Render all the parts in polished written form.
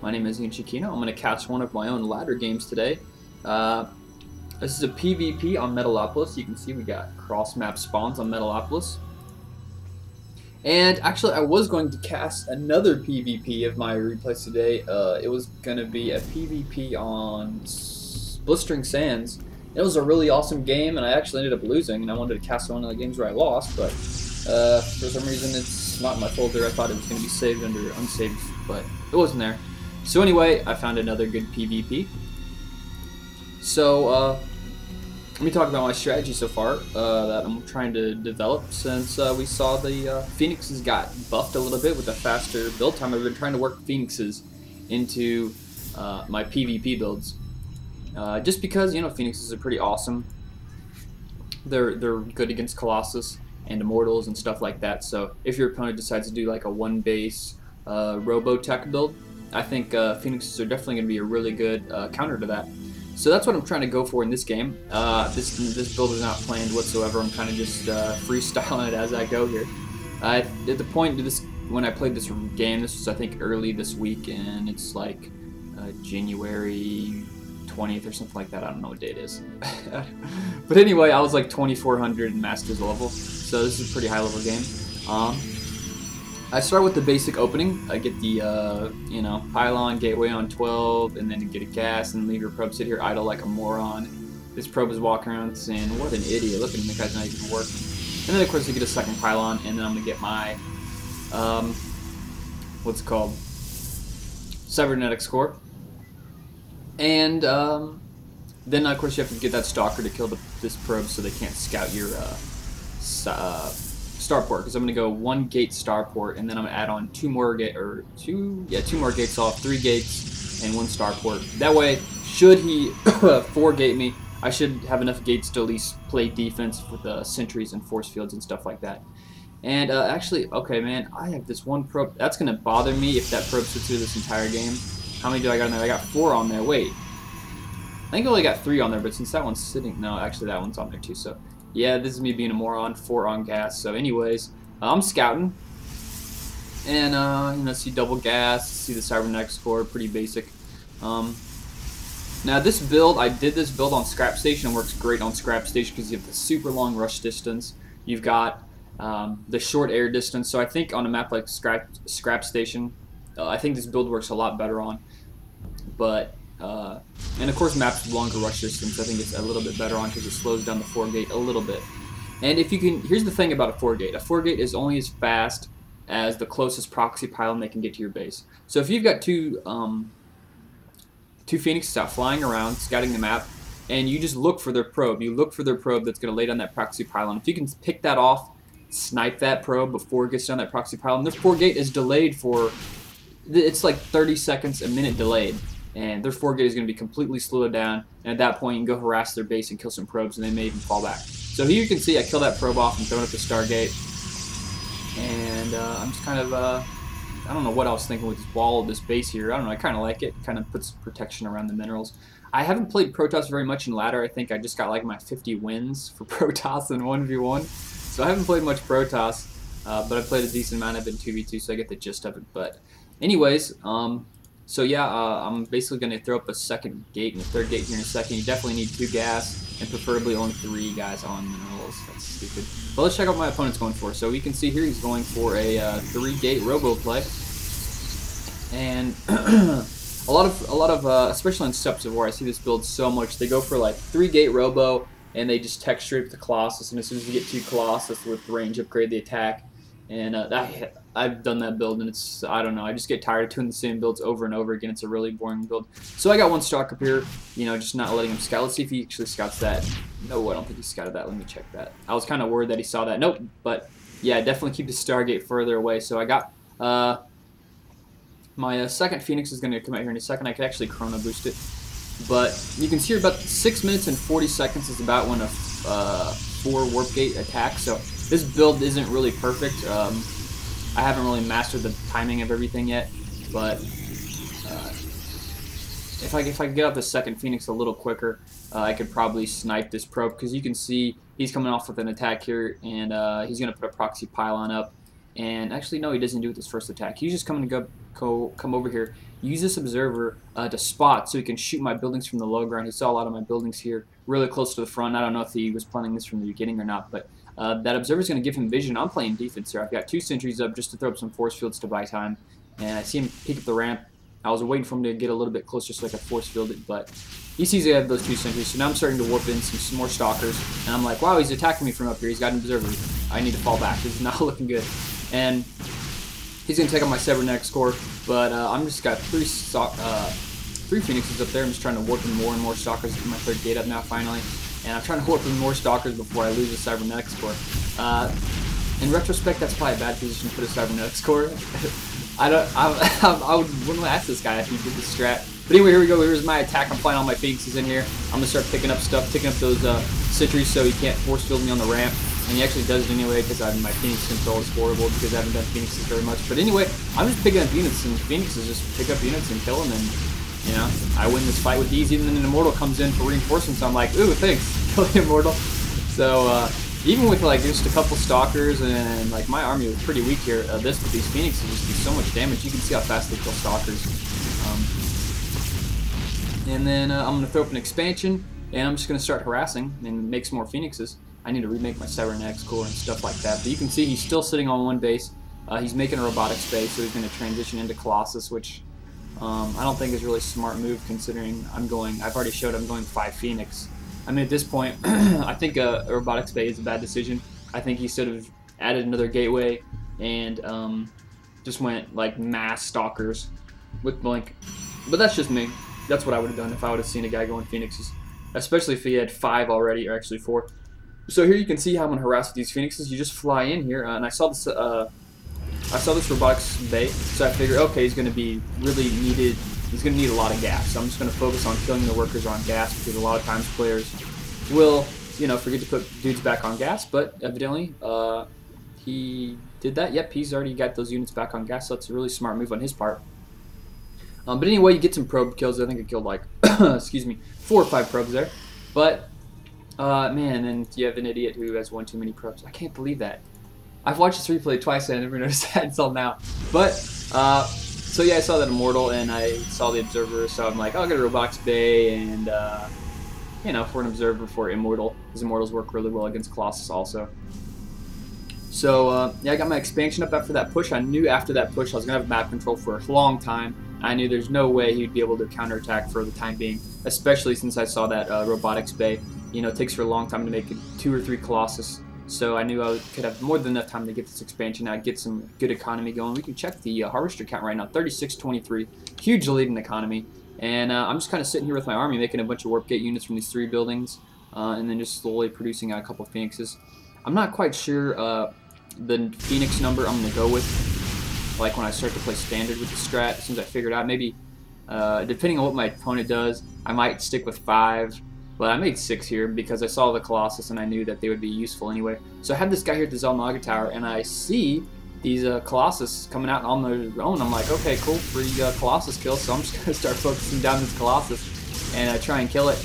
My name is EonShikeno. I'm going to cast one of my own ladder games today. This is a PvP on Metalopolis. You can see we got cross-map spawns on Metalopolis. And actually, I was going to cast another PvP of my replays today. It was going to be a PvP on Blistering Sands. It was a really awesome game, and I actually ended up losing, and I wanted to cast one of the games where I lost, but for some reason it's not in my folder. I thought it was going to be saved under unsaved, but it wasn't there. So anyway, I found another good PvP. So let me talk about my strategy so far that I'm trying to develop since we saw the Phoenixes got buffed a little bit with a faster build time. I've been trying to work Phoenixes into my PvP builds. Just because, you know, Phoenixes are pretty awesome. They're good against Colossus and Immortals and stuff like that. So if your opponent decides to do like a one base Robotech build, I think Phoenixes are definitely going to be a really good counter to that. So that's what I'm trying to go for in this game. This build is not planned whatsoever. I'm kind of just freestyling it as I go here. At the point of this, when I played this game, this was I think early this week, and it's like January 20th or something like that. I don't know what day it is. But anyway, I was like 2400 in Master's level, so this is a pretty high level game. I start with the basic opening. I get the you know, pylon gateway on 12, and then get a gas and leave your probe sit here idle like a moron. This probe is walking around saying, "What an idiot! Look at him, the guy's not even working." And then of course I get a second pylon, and then I'm gonna get my what's it called, cybernetics core. And then of course you have to get that stalker to kill this probe so they can't scout your starport, because I'm gonna go one gate starport, and then I'm gonna add on two more gates off, 3 gates and 1 starport. That way, should he 4 gate me, I should have enough gates to at least play defense with the sentries and force fields and stuff like that. And actually, okay, man, I have this one probe that's gonna bother me if that probe sits through this entire game. How many do I got in there? I got 4 on there. Wait, I think I only got 3 on there, but since that one's sitting, no, actually that one's on there too. So yeah, this is me being a moron. 4 on gas. So anyways, I'm scouting, and you know, see double gas, see the cybernetics core, pretty basic. Now this build, I did this build on Scrap Station, and works great on Scrap Station because you have the super long rush distance. You've got the short air distance. So I think on a map like Scrap Station, I think this build works a lot better on. But and of course maps with longer rush distance, I think it's a little bit better on because it slows down the 4 gate a little bit. And if you can, here's the thing about a 4 gate. A 4 gate is only as fast as the closest proxy pylon they can get to your base. So if you've got two Phoenixes out flying around, scouting the map, and you just look for their probe. You look for their probe that's going to lay down that proxy pylon. If you can pick that off, snipe that probe before it gets down that proxy pylon, their 4 gate is delayed for, it's like 30 seconds, a minute delayed. And their 4 gate is going to be completely slowed down, and at that point you can go harass their base and kill some probes, and they may even fall back. So here you can see I kill that probe off and throw it at the Stargate, and I'm just kind of, I don't know what I was thinking with this wall, this base here. I don't know, I kind of like it. Kind of puts protection around the minerals. I haven't played Protoss very much in ladder. I think I just got like my 50 wins for Protoss in 1v1, so I haven't played much Protoss, but I played a decent amount of it in 2v2, so I get the gist of it. But anyways, so yeah, I'm basically going to throw up a second gate and a third gate here in a second. You definitely need 2 gas, and preferably only 3 guys on minerals. That's stupid. But let's check out what my opponent's going for. So we can see here he's going for a 3-gate robo play, and a lot of especially on Steps of War, I see this build so much. They go for like 3-gate robo, and they just tech straight up the Colossus. And as soon as you get 2 Colossus with range, upgrade the attack. And I've done that build, and it's, I don't know, I just get tired of doing the same builds over and over again. It's a really boring build. So I got 1 stock up here, you know, just not letting him scout. Let's see if he actually scouts that. No, I don't think he scouted that. Let me check that. I was kind of worried that he saw that. Nope, but yeah, definitely keep the Stargate further away. So I got my second Phoenix is going to come out here in a second. I could actually chrono boost it. But you can see here about 6 minutes and 40 seconds is about when a 4 warp gate attacks. So this build isn't really perfect. I haven't really mastered the timing of everything yet, but if I could get out the second Phoenix a little quicker, I could probably snipe this probe, because you can see he's coming off with an attack here, and he's going to put a proxy pylon up. And actually, no, he doesn't do it with his first attack. He's just coming to go come over here. Use this observer to spot so he can shoot my buildings from the low ground. He saw a lot of my buildings here really close to the front. I don't know if he was planning this from the beginning or not, but that observer is going to give him vision. I'm playing defense here. I've got 2 sentries up just to throw up some force fields to buy time, and I see him peek up the ramp. I was waiting for him to get a little bit closer so I could force field it, but he sees I have those 2 sentries, so now I'm starting to warp in some more stalkers, and I'm like, wow, he's attacking me from up here. He's got an observer. I need to fall back. This is not looking good. And he's going to take out my cybernetics core, but I'm just got 3 phoenixes up there. I'm just trying to warp in more and more stalkers. Get my 3rd gate up now finally, and I'm trying to warp in more stalkers before I lose the cybernetics core. In retrospect, that's probably a bad position to put a cybernetics core. I wouldn't ask this guy if he did this strat. But anyway, here we go. Here's my attack. I'm flying all my phoenixes in here. I'm going to start picking up stuff, picking up those sentries so he can't force field me on the ramp. And he actually does it anyway because my phoenix control is horrible because I haven't done phoenixes very much. But anyway, I'm just picking up units, and phoenixes just pick up units and kill them. And, you know, I win this fight with ease. Even then an immortal comes in for reinforcements. I'm like, ooh, thanks. Kill the immortal. So, even with like just a couple stalkers and like my army was pretty weak here, with these phoenixes just do so much damage. You can see how fast they kill stalkers. And then I'm going to throw up an expansion, and I'm just going to start harassing and make some more phoenixes. I need to remake my cybernetics core and stuff like that. But you can see he's still sitting on 1 base. He's making a robotics base, so he's going to transition into Colossus, which I don't think is really a smart move considering I've already showed I'm going 5 Phoenix. I mean, at this point, I think a robotics bay is a bad decision. I think he should have added another gateway and just went like mass stalkers with blink. But that's just me. That's what I would have done if I would have seen a guy going phoenixes, especially if he had 5 already, or actually 4. So here you can see how I'm gonna harass with these phoenixes. You just fly in here, and I saw this robotics bay, so I figured, okay, he's gonna be really needed. He's gonna need a lot of gas. So I'm just gonna focus on killing the workers on gas because a lot of times players will, you know, forget to put dudes back on gas. But evidently, he did that. Yep, he's already got those units back on gas. So that's a really smart move on his part. But anyway, you get some probe kills. I think I killed like, excuse me, 4 or 5 probes there. But man, and you have an idiot who has 1 too many probes. I can't believe that. I've watched this replay twice and I never noticed that until now. But so yeah, I saw that immortal and I saw the observer. So I'm like, I'll get a robotics bay and you know, for an observer for immortal, because immortals work really well against Colossus also. So yeah, I got my expansion up after that push. I knew after that push I was gonna have map control for a long time. I knew there's no way he'd be able to counterattack for the time being, especially since I saw that robotics bay. You know, it takes for a long time to make 2 or 3 Colossus. So I knew I could have more than enough time to get this expansion out, get some good economy going. We can check the harvester count right now, 3623, huge lead in economy. And I'm just kind of sitting here with my army, making a bunch of warp gate units from these 3 buildings, and then just slowly producing out a couple of phoenixes. I'm not quite sure the phoenix number I'm going to go with, like when I start to play standard with the strat, as soon as I figure it out. Maybe, depending on what my opponent does, I might stick with 5. But I made 6 here because I saw the Colossus and I knew that they would be useful anyway. So I have this guy here at the Zelmaga Tower and I see these Colossus coming out on their own. I'm like, okay, cool, free Colossus kill. So I'm just going to start focusing down this Colossus and try and kill it.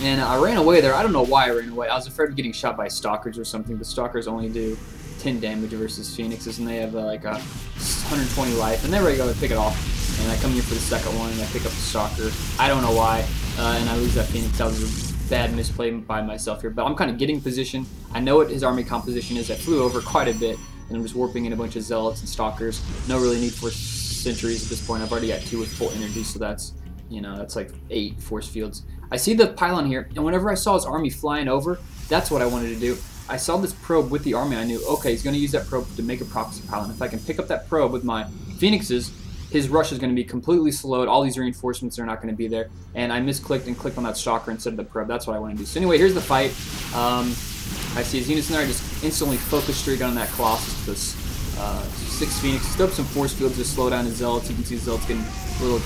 And I ran away there. I don't know why I ran away. I was afraid of getting shot by stalkers or something. But stalkers only do 10 damage versus phoenixes and they have like 120 life. And there we go, I pick it off. And I come here for the second one and I pick up the stalker. I don't know why. And I lose that phoenix. That was a bad misplay by myself here. But I'm kind of getting position. I know what his army composition is. I flew over quite a bit. And I'm just warping in a bunch of zealots and stalkers. No really need for sentries at this point. I've already got 2 with full energy. So that's, you know, that's like 8 force fields. I see the pylon here. And whenever I saw his army flying over, that's what I wanted to do. I saw this probe with the army. I knew, okay, he's going to use that probe to make a proxy pylon. If I can pick up that probe with my phoenixes, his rush is going to be completely slowed. All these reinforcements are not going to be there. And I misclicked and clicked on that stalker instead of the probe. That's what I want to do. So anyway, here's the fight. I see his units in there. I just instantly focus straight on that Colossus with 6 Phoenixes. Throw up some force fields to slow down his zealots. You can see his zealots getting a little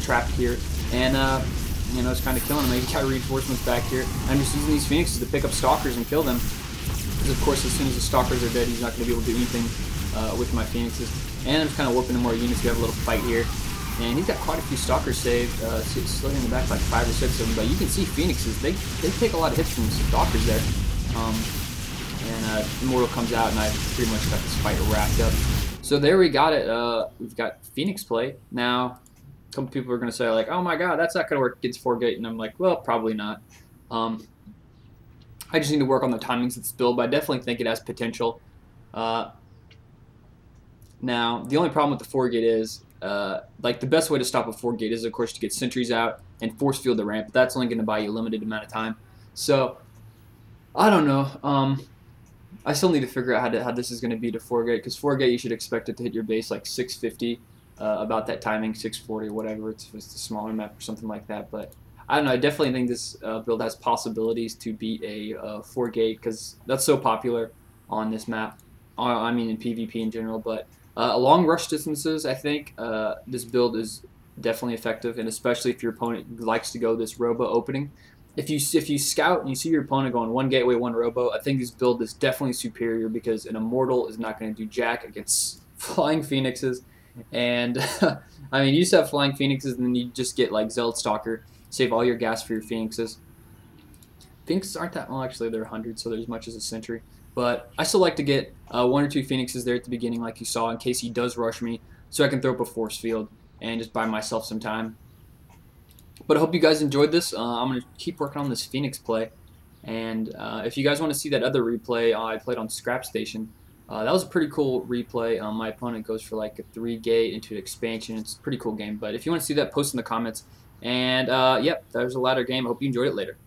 trapped here. And, you know, it's kind of killing him. He got reinforcements back here. I'm just using these Phoenixes to pick up stalkers and kill them. Because, of course, as soon as the stalkers are dead, he's not going to be able to do anything with my Phoenixes. And I'm just kind of warping in more units. We have a little fight here. And he's got quite a few stalkers saved. Still in the back, like 5 or 6 of them. But you can see Phoenixes, they take a lot of hits from stalkers there. Immortal comes out, and I pretty much got this fight wrapped up. So there we got it. We've got Phoenix play. Now, some people are going to say, like, oh my god, that's not going to work against 4-gate. And I'm like, well, probably not. I just need to work on the timings of this build, but I definitely think it has potential. Uh, Now, the only problem with the 4-gate is, like, the best way to stop a 4-gate is, of course, to get sentries out and force field the ramp. But that's only going to buy you a limited amount of time. So, I don't know. I still need to figure out how this is going to be to 4-gate, because 4-gate you should expect it to hit your base like 650, about that timing, 640 or whatever. It's a smaller map or something like that. But I don't know. I definitely think this build has possibilities to beat a 4-gate, because that's so popular on this map. I mean, in PvP in general. But along rush distances, I think this build is definitely effective, and especially if your opponent likes to go this robo opening. If you scout and you see your opponent going one gateway, one robo, I think this build is definitely superior, because an immortal is not going to do jack against flying phoenixes. And I mean, you just have flying phoenixes, and then you just get like Zealot Stalker, save all your gas for your phoenixes. Phoenixes aren't that well, actually. They're 100, so they're as much as a sentry. But I still like to get 1 or 2 phoenixes there at the beginning, like you saw, in case he does rush me, so I can throw up a force field and just buy myself some time. But I hope you guys enjoyed this. I'm going to keep working on this Phoenix play. And if you guys want to see that other replay I played on Scrap Station, that was a pretty cool replay. My opponent goes for like a 3-gate into an expansion. It's a pretty cool game. But if you want to see that, post in the comments. And yep, that was a ladder game. I hope you enjoyed it later.